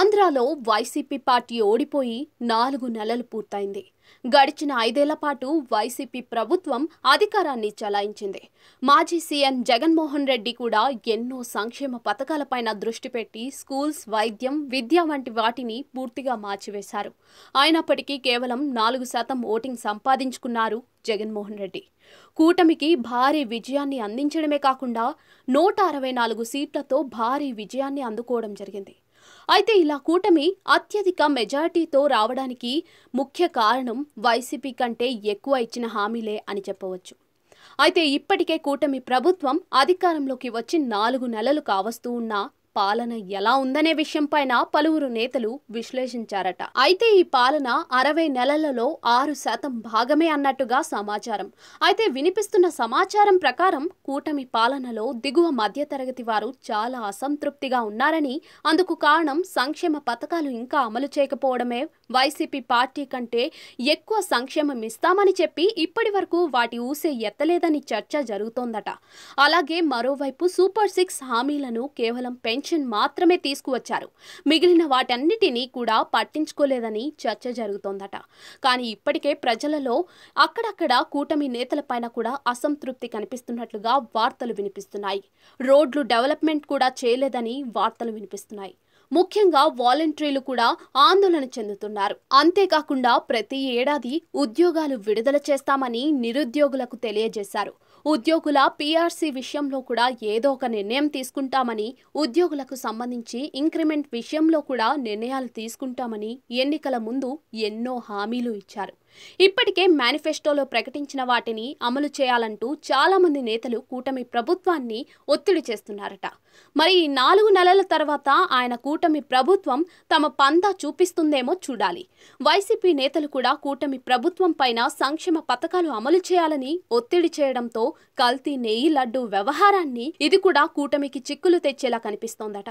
ఆంధ్రాలో YCP party ఓడిపోయి 4 నెలలు పూర్తయింది. గడిచిన 5 ఏళ్ల పాటు వైసీపీ ప్రభుత్వం అధికారాన్ని చలాయించింది. మాజీ సీఎం జగన్మోహన్ రెడ్డి కూడా ఎన్నో సంక్షేమ పథకాలపైన దృష్టి పెట్టి స్కూల్స్, వైద్యం, విద్య వంటి వాటిని పూర్తిగా మార్చివేశారు. అయినప్పటికీ కేవలం 4% ఓటింగ్ సంపాదించుకున్నారు జగన్మోహన్ రెడ్డి. కూటమికి భారీ విజయాన్ని అందించడమే కాకుండా 164 సీట్లతో భారీ విజయాన్ని అందుకోవడం జరిగింది. అయితే ఇలా కూటమి అత్యధిక మెజారిటీతో రావడానికి ముఖ్య కారణం వైసీపీ కంటే ఎక్కువ ఇచ్చిన హామీలే అని చెప్పవచ్చు. అయితే ఇప్పటికే కూటమి ప్రభుత్వం అధికారంలోకి వచ్చి 4 నెలలు కావస్తూ ఉన్నా పాలన ఎలా ఉందనే విషయంపైన పలువురు నేతలు విశ్లేషించారట. అయితే ఈ పాలన 60 నెలలలో 6% భాగమే అన్నట్టుగా సమాచారం. అయితే వినిపిస్తున్న సమాచారం ప్రకారం కూటమి పాలనలో దిగువ మధ్యతరగతి వారు చాలా అసంతృప్తిగా ఉన్నారని, అందుకు కారణం సంక్షేమ పథకాలు ఇంకా అమలు చేయకపోవడమే. వైసీపీ పార్టీ కంటే ఎక్కువ సంక్షేమం ఇస్తామని చెప్పి ఇప్పటి వరకు వాటి ఊసే ఎత్తలేదని చర్చ జరుగుతోందట. అలాగే మరోవైపు సూపర్ 6 హామీలను కేవలం పెన్షన్ మాత్రమే తీసుకువచ్చారు. మిగిలిన వాటన్నిటినీ కూడా పట్టించుకోలేదని చర్చ జరుగుతోందట. కానీ ఇప్పటికే ప్రజలలో అక్కడక్కడ కూటమి నేతలపైన కూడా అసంతృప్తి కనిపిస్తున్నట్లుగా వార్తలు వినిపిస్తున్నాయి. రోడ్లు డెవలప్మెంట్ కూడా చేయలేదని వార్తలు వినిపిస్తున్నాయి. ముఖ్యంగా వాలంటీర్లు కూడా ఆందోళన చెందుతున్నారు. అంతేకాకుండా ప్రతి ఏడాది ఉద్యోగాలు విడుదల చేస్తామని నిరుద్యోగులకు తెలియజేశారు. ఉద్యోగుల పీఆర్సీ విషయంలో కూడా ఏదో ఒక నిర్ణయం తీసుకుంటామని, ఉద్యోగులకు సంబంధించి ఇంక్రిమెంట్ విషయంలో కూడా నిర్ణయాలు తీసుకుంటామని ఎన్నికల ముందు ఎన్నో హామీలు ఇచ్చారు. ఇప్పటికే మేనిఫెస్టోలో ప్రకటించిన వాటిని అమలు చేయాలంటూ చాలా మంది నేతలు కూటమి ప్రభుత్వాన్ని ఒత్తిడి చేస్తున్నారట. మరి ఈ 4 నెలల తర్వాత ఆయన కూటమి ప్రభుత్వం తమ పందా చూపిస్తుందేమో చూడాలి. వైసీపీ నేతలు కూడా కూటమి ప్రభుత్వం పైన సంక్షేమ పథకాలు అమలు చేయాలని ఒత్తిడి చేయడంతో కల్తీ నెయ్యి లడ్డు వ్యవహారాన్ని ఇది కూడా కూటమికి చిక్కులు తెచ్చేలా కనిపిస్తోందట.